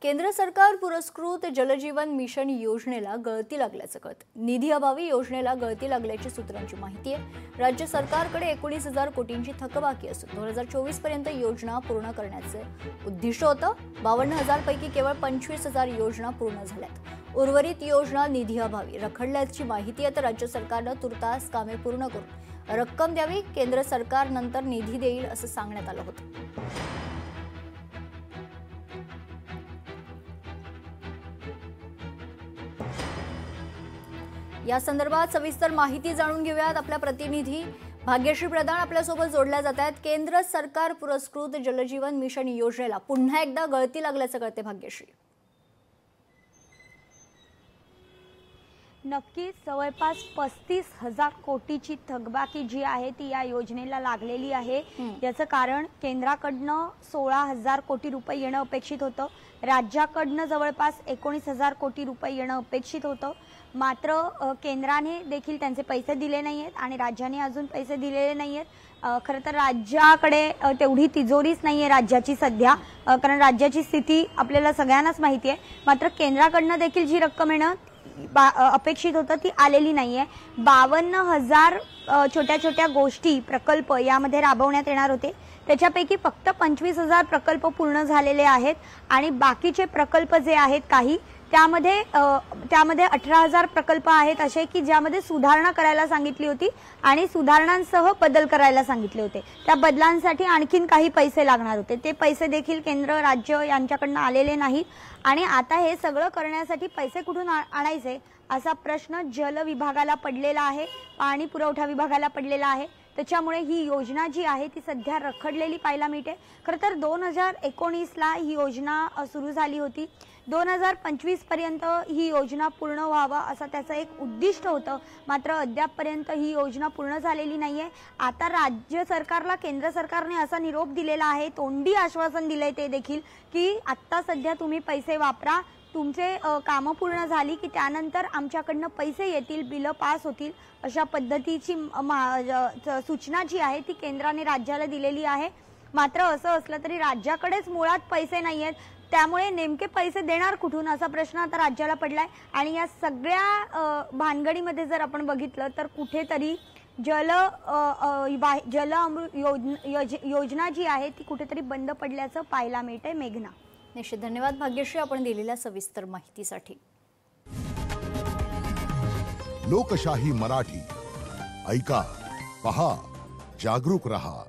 केंद्र सरकार पुरस्कृत जलजीवन मिशन योजनेला गळती लागल्याचं कळतं। निधी अभावी योजनेला गळती लागल्याची सूत्रांची माहिती आहे। राज्य सरकारकडे 19,000 कोटींची थकबाकी असून 2024 पर्यंत योजना पूर्ण करण्याचे उद्दिष्ट होतं। 52,000 पैकी केवळ 25,000 योजना पूर्ण झाल्यात। उर्वरित योजना निधी अभावी रखडल्याची माहिती आहे। तर राज्य सरकारनं तुर्तास कामे पूर्ण करून रक्कम द्यावी, केंद्र सरकार नंतर निधी देईल असं सांगण्यात आलं होतं। या संदर्भात सविस्तर माहिती जाणून घेऊयात। आपल्या प्रतिनिधी भाग्यश्री प्रधान आपल्यासोबत जोडल्या जात आहेत। केंद्र सरकार पुरस्कृत जलजीवन मिशन योजनेला पुन्हा एकदा गळती लागल्याचं कळते। भाग्यश्री, नक्कीच जवळपास 35,000 कोटीची थकबाकी जी आहे ती या योजनेला लागलेली आहे। याचं कारण केंद्राकडनं 16,000 कोटी रुपये येणं अपेक्षित होतं, राज्याकडनं जवळपास 19,000 कोटी रुपये येणं अपेक्षित होतं। मात्र केंद्राने देखील त्यांचे पैसे दिले नाहीयेत आणि राज्याने अजून पैसे दिलेले नाहीयेत। खरं तर राज्याकडे तेवढी तिजोरीच नाहीये राज्याची सध्या, कारण राज्याची स्थिती आपल्याला सगळ्यांनाच माहिती आहे। मात्र केंद्राकडनं देखील जी रक्कम येणं अपेक्षित होतं ती आलेली नाहीये। 52,000 छोट्या छोट्या गोष्टी प्रकल्प यामध्ये राबवण्यात येणार होते, त्याच्यापैकी फक्त 25,000 प्रकल्प पूर्ण झालेले आहेत आणि बाकीचे प्रकल्प जे आहेत काही त्यामध्ये 18,000 प्रकल्प आहेत असे की ज्यामध्ये सुधारणा करायला सांगितली होती आणि सुधारणांसह बदल करायला सांगितले होते। त्या बदलांसाठी आणखीन काही पैसे लागणार होते, ते पैसे देखील केंद्र राज्य यांच्याकडून आलेले नाहीत आणि आता हे सगळं करण्यासाठी पैसे कुठून आणायचे असा प्रश्न जल विभागाला पडलेला आहे, पाणी पुरवठा विभागाला पडलेला आहे। त्याच्यामुळे ही योजना जी आहे ती सध्या रखडलेली पाहायला मिळते। खरं तर 2019ला ही योजना सुरू झाली होती, 2025 पर्यंत ही योजना पूर्ण व्हावा असं त्याचं एक उद्दिष्ट होतं। मात्र अद्यापपर्यंत ही योजना पूर्ण झालेली नाहीये। आता राज्य सरकारला केंद्र सरकारने असा निरोप दिलेला आहे, तोंडी आश्वासन दिलंय ते देखील की आता सध्या तुम्ही पैसे वापरा, तुमचे कामं पूर्ण झाली की त्यानंतर आमच्याकडनं पैसे येतील, बिलं पास होतील अशा पद्धतीची सूचना जी आहे ती केंद्राने राज्याला दिलेली आहे। मात्र असं असलं तरी राज्याकडेच मुळात पैसे नाहीयेत, त्यामुळे नेमके पैसे देणार कुठून असा प्रश्न आता राज्याला पडलाय। आणि या सगळ्या भानगडीमध्ये जर आपण बघितलं तर कुठेतरी जल अमृत योजना जी आहे ती कुठेतरी बंद पडल्याचं पाहायला मिळतंय। मेघना, निश्चित धन्यवाद भाग्यश्री आपण दिलेल्या सविस्तर माहितीसाठी। लोकशाही मराठी ऐका, पहा, जागरूक रहा।